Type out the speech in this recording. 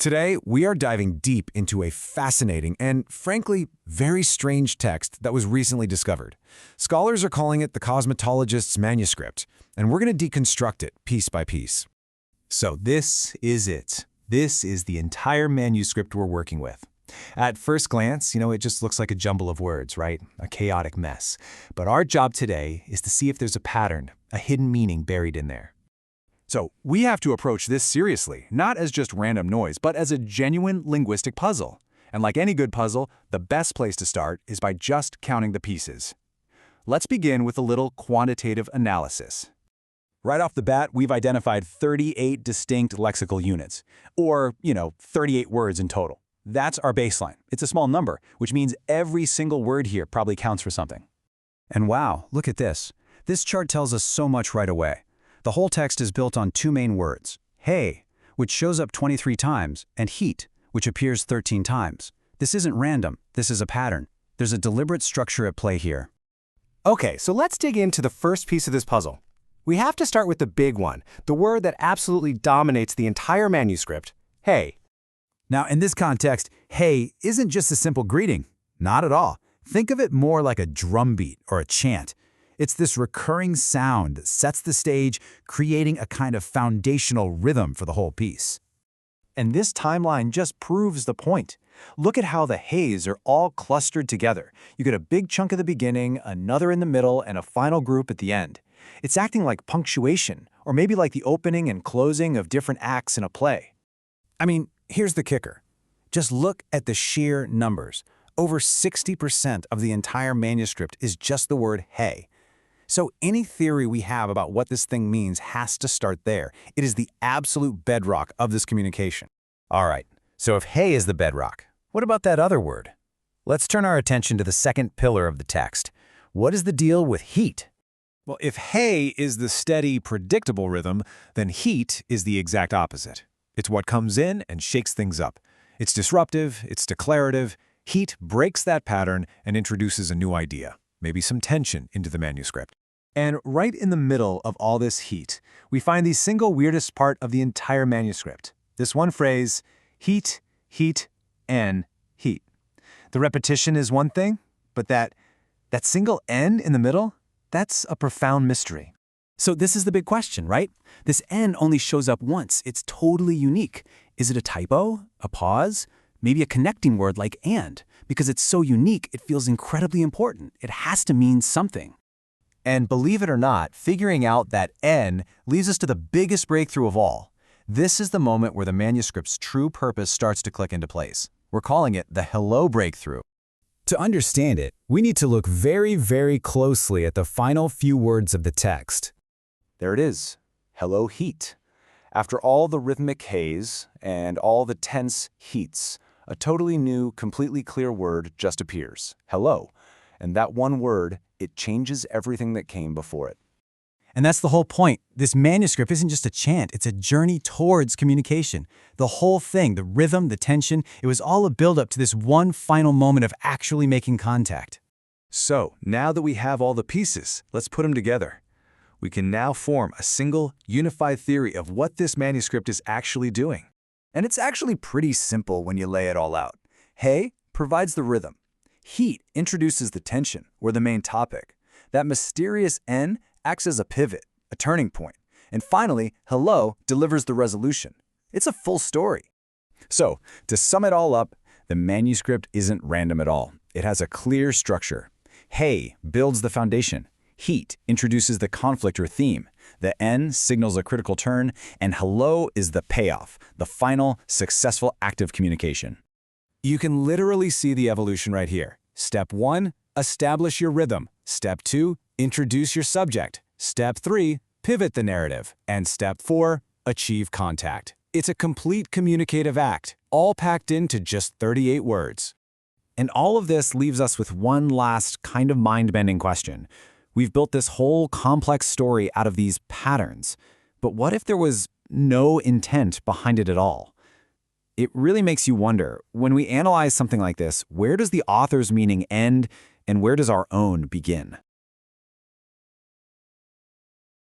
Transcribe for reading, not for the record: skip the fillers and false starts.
Today, we are diving deep into a fascinating and, frankly, very strange text that was recently discovered. Scholars are calling it the Cosmetologist's Manuscript, and we're going to deconstruct it piece by piece. So this is it. This is the entire manuscript we're working with. At first glance, it just looks like a jumble of words, right? A chaotic mess. But our job today is to see if there's a pattern, a hidden meaning buried in there. So we have to approach this seriously, not as just random noise, but as a genuine linguistic puzzle. And like any good puzzle, the best place to start is by just counting the pieces. Let's begin with a little quantitative analysis. Right off the bat, we've identified 38 distinct lexical units, or, 38 words in total. That's our baseline. It's a small number, which means every single word here probably counts for something. And wow, look at this. This chart tells us so much right away. The whole text is built on two main words, hey, which shows up 23 times, and heat, which appears 13 times. This isn't random, this is a pattern. There's a deliberate structure at play here. Okay, so let's dig into the first piece of this puzzle. We have to start with the big one, the word that absolutely dominates the entire manuscript, hey. Now, in this context, hey isn't just a simple greeting. Not at all. Think of it more like a drum beat or a chant. It's this recurring sound that sets the stage, creating a kind of foundational rhythm for the whole piece. And this timeline just proves the point. Look at how the heys are all clustered together. You get a big chunk at the beginning, another in the middle, and a final group at the end. It's acting like punctuation, or maybe like the opening and closing of different acts in a play. I mean, here's the kicker. Just look at the sheer numbers. Over 60% of the entire manuscript is just the word hey. So any theory we have about what this thing means has to start there. It is the absolute bedrock of this communication. All right, so if hey is the bedrock, what about that other word? Let's turn our attention to the second pillar of the text. What is the deal with heat? Well, if hey is the steady, predictable rhythm, then heat is the exact opposite. It's what comes in and shakes things up. It's disruptive, it's declarative. Heat breaks that pattern and introduces a new idea, maybe some tension into the manuscript. And right in the middle of all this heat, we find the single weirdest part of the entire manuscript. This one phrase, heat, heat, and heat. The repetition is one thing, but that single N in the middle, that's a profound mystery. So this is the big question, right? This N only shows up once. It's totally unique. Is it a typo? A pause? Maybe a connecting word like and? Because it's so unique, it feels incredibly important. It has to mean something. And believe it or not, figuring out that N leads us to the biggest breakthrough of all. This is the moment where the manuscript's true purpose starts to click into place. We're calling it the hello breakthrough. To understand it, we need to look very, very closely at the final few words of the text. There it is. Hello, heat. After all the rhythmic heys and all the tense heats, a totally new, completely clear word just appears. Hello. And that one word, it changes everything that came before it. And that's the whole point. This manuscript isn't just a chant, it's a journey towards communication. The whole thing, the rhythm, the tension, it was all a build-up to this one final moment of actually making contact. So, now that we have all the pieces, let's put them together. We can now form a single, unified theory of what this manuscript is actually doing. And it's actually pretty simple when you lay it all out. Hey provides the rhythm. Heat introduces the tension, or the main topic. That mysterious N acts as a pivot, a turning point. And finally, hello delivers the resolution. It's a full story. So, to sum it all up, the manuscript isn't random at all. It has a clear structure. Hey builds the foundation. Heat introduces the conflict or theme. The N signals a critical turn, and hello is the payoff, the final, successful act of communication. You can literally see the evolution right here. Step 1, establish your rhythm. Step 2, introduce your subject. Step 3, pivot the narrative. And Step 4, achieve contact. It's a complete communicative act, all packed into just 38 words. And all of this leaves us with one last kind of mind-bending question. We've built this whole complex story out of these patterns, but what if there was no intent behind it at all? It really makes you wonder, when we analyze something like this, where does the author's meaning end and where does our own begin?